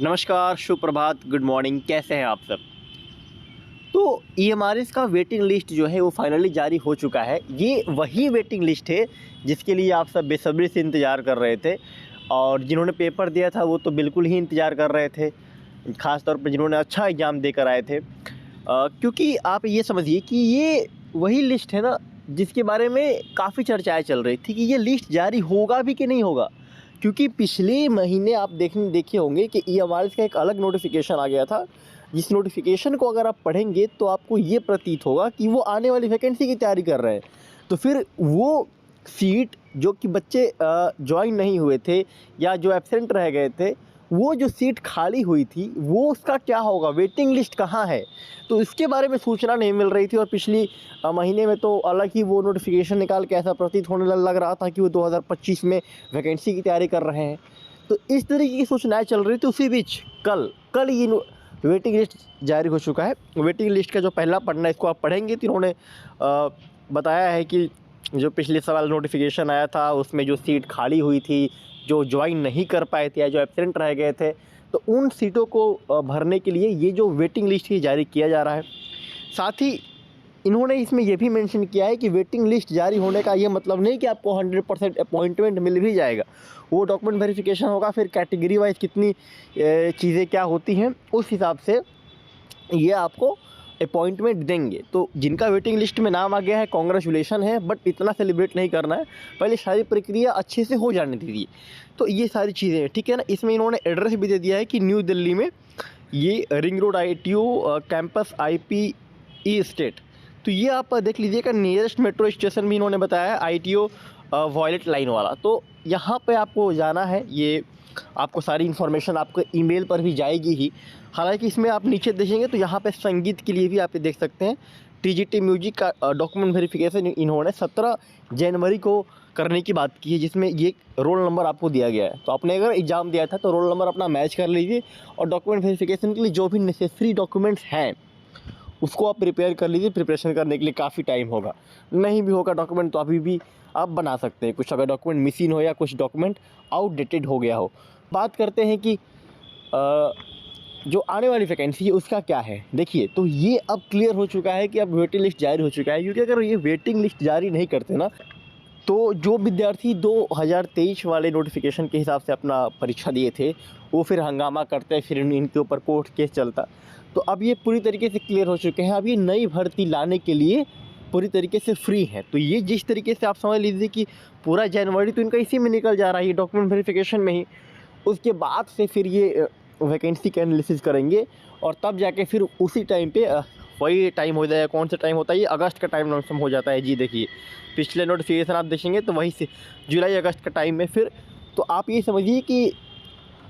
नमस्कार, सुप्रभात, good morning, कैसे हैं आप सब। तो ईएमआरएस का वेटिंग लिस्ट जो है वो फाइनली जारी हो चुका है। ये वही वेटिंग लिस्ट है जिसके लिए आप सब बेसब्री से इंतज़ार कर रहे थे और जिन्होंने पेपर दिया था वो तो बिल्कुल ही इंतज़ार कर रहे थे, ख़ास तौर पे जिन्होंने अच्छा एग्ज़ाम देकर आए थे। क्योंकि आप ये समझिए कि ये वही लिस्ट है ना जिसके बारे में काफ़ी चर्चाएँ चल रही थी कि ये लिस्ट जारी होगा भी कि नहीं होगा। क्योंकि पिछले महीने आप देखे होंगे कि ईएमआरएस का एक अलग नोटिफिकेशन आ गया था, जिस नोटिफिकेशन को अगर आप पढ़ेंगे तो आपको ये प्रतीत होगा कि वो आने वाली वैकेंसी की तैयारी कर रहे हैं। तो फिर वो सीट जो कि बच्चे जॉइन नहीं हुए थे या जो एब्सेंट रह गए थे, वो जो सीट खाली हुई थी वो उसका क्या होगा, वेटिंग लिस्ट कहाँ है, तो इसके बारे में सूचना नहीं मिल रही थी। और पिछली महीने में तो अलग ही वो नोटिफिकेशन निकाल के ऐसा प्रतीत होने लग रहा था कि वो 2025 में वैकेंसी की तैयारी कर रहे हैं। तो इस तरीके की सूचनाएं चल रही थी। उसी बीच कल ये वेटिंग लिस्ट जारी हो चुका है। वेटिंग लिस्ट का जो पहला पन्ना इसको आप पढ़ेंगे तो इन्होंने बताया है कि जो पिछले साल नोटिफिकेशन आया था उसमें जो सीट खाली हुई थी, जो ज्वाइन नहीं कर पाए थे या जो एब्सेंट रह गए थे, तो उन सीटों को भरने के लिए ये जो वेटिंग लिस्ट ही जारी किया जा रहा है। साथ ही इन्होंने इसमें यह भी मेंशन किया है कि वेटिंग लिस्ट जारी होने का ये मतलब नहीं कि आपको 100% अपॉइंटमेंट मिल भी जाएगा। वो डॉक्यूमेंट वेरिफिकेशन होगा, फिर कैटेगरी वाइज कितनी चीज़ें क्या होती हैं उस हिसाब से ये आपको अपॉइंटमेंट देंगे। तो जिनका वेटिंग लिस्ट में नाम आ गया है, कांग्रेचुलेशन है, बट इतना सेलिब्रेट नहीं करना है, पहले सारी प्रक्रिया अच्छे से हो जाने दीजिए। तो ये सारी चीज़ें हैं, ठीक है ना। इसमें इन्होंने एड्रेस भी दे दिया है कि न्यू दिल्ली में ये ring road ITO campus IPE state. तो ये आप देख लीजिएगा, नियरेस्ट मेट्रो स्टेशन भी इन्होंने बताया है ITO वॉयलेट लाइन वाला। तो यहाँ पे आपको जाना है, ये आपको सारी इन्फॉर्मेशन आपको ईमेल पर भी जाएगी ही। हालांकि इसमें आप नीचे देखेंगे तो यहाँ पे संगीत के लिए भी आप देख सकते हैं TGT म्यूजिक का डॉक्यूमेंट वेरिफिकेशन इन्होंने 17 जनवरी को करने की बात की है, जिसमें ये रोल नंबर आपको दिया गया है। तो आपने अगर एग्ज़ाम दिया था तो रोल नंबर अपना मैच कर लीजिए और डॉक्यूमेंट वेरिफिकेशन के लिए जो भी नेसेसरी डॉक्यूमेंट्स हैं उसको आप प्रिपेयर कर लीजिए। प्रिपरेशन करने के लिए काफ़ी टाइम होगा, नहीं भी होगा डॉक्यूमेंट तो अभी भी आप बना सकते हैं। कुछ अगर डॉक्यूमेंट मिसिंग हो या कुछ डॉक्यूमेंट आउटडेटेड हो गया हो। बात करते हैं कि जो आने वाली वैकेंसी है उसका क्या है। देखिए, तो ये अब क्लियर हो चुका है कि अब वेटिंग लिस्ट जारी हो चुका है। क्योंकि अगर ये वेटिंग लिस्ट जारी नहीं करते ना, तो जो विद्यार्थी 2023 वाले नोटिफिकेशन के हिसाब से अपना परीक्षा दिए थे वो फिर हंगामा करते, फिर इनके ऊपर कोर्ट केस चलता। तो अब ये पूरी तरीके से क्लियर हो चुके हैं। अब ये नई भर्ती लाने के लिए पूरी तरीके से फ्री है। तो ये जिस तरीके से आप समझ लीजिए कि पूरा जनवरी तो इनका इसी में निकल जा रहा है, डॉक्यूमेंट वेरिफिकेशन में ही। उसके बाद से फिर ये वैकेंसी का एनालिसिस करेंगे और तब जाके फिर उसी टाइम पे वही टाइम हो जाएगा। कौन सा टाइम होता है, ये अगस्त का टाइम लमसम हो जाता है जी। देखिए, पिछले नोटिफिकेशन आप देखेंगे तो वही से जुलाई अगस्त का टाइम में फिर, तो आप ये समझिए कि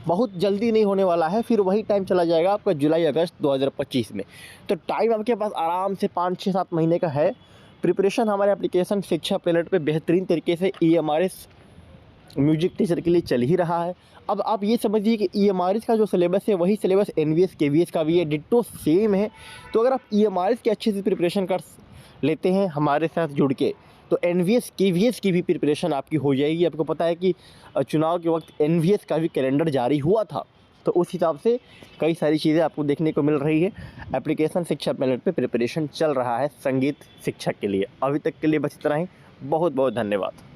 बहुत जल्दी नहीं होने वाला है, फिर वही टाइम चला जाएगा आपका जुलाई अगस्त 2025 में। तो टाइम आपके पास आराम से 5-6-7 महीने का है। प्रिपरेशन हमारे एप्लीकेशन शिक्षा प्लेनेट पे बेहतरीन तरीके से ईएमआरएस म्यूजिक टीचर के लिए चल ही रहा है। अब आप ये समझिए कि ईएमआरएस का जो सिलेबस है वही सिलेबस एनवीएस केवीएस का भी है, डिट्टो सेम है। तो अगर आप ईएमआरएस की अच्छे से प्रिपरेशन कर लेते हैं हमारे साथ जुड़ के, तो एनवीएस केवीएस की भी प्रिपरेशन आपकी हो जाएगी। आपको पता है कि चुनाव के वक्त एनवीएस का भी कैलेंडर जारी हुआ था, तो उस हिसाब से कई सारी चीज़ें आपको देखने को मिल रही है। एप्लीकेशन शिक्षा प्लेनेट पे प्रिपरेशन चल रहा है संगीत शिक्षा के लिए। अभी तक के लिए बस इतना ही। बहुत बहुत धन्यवाद।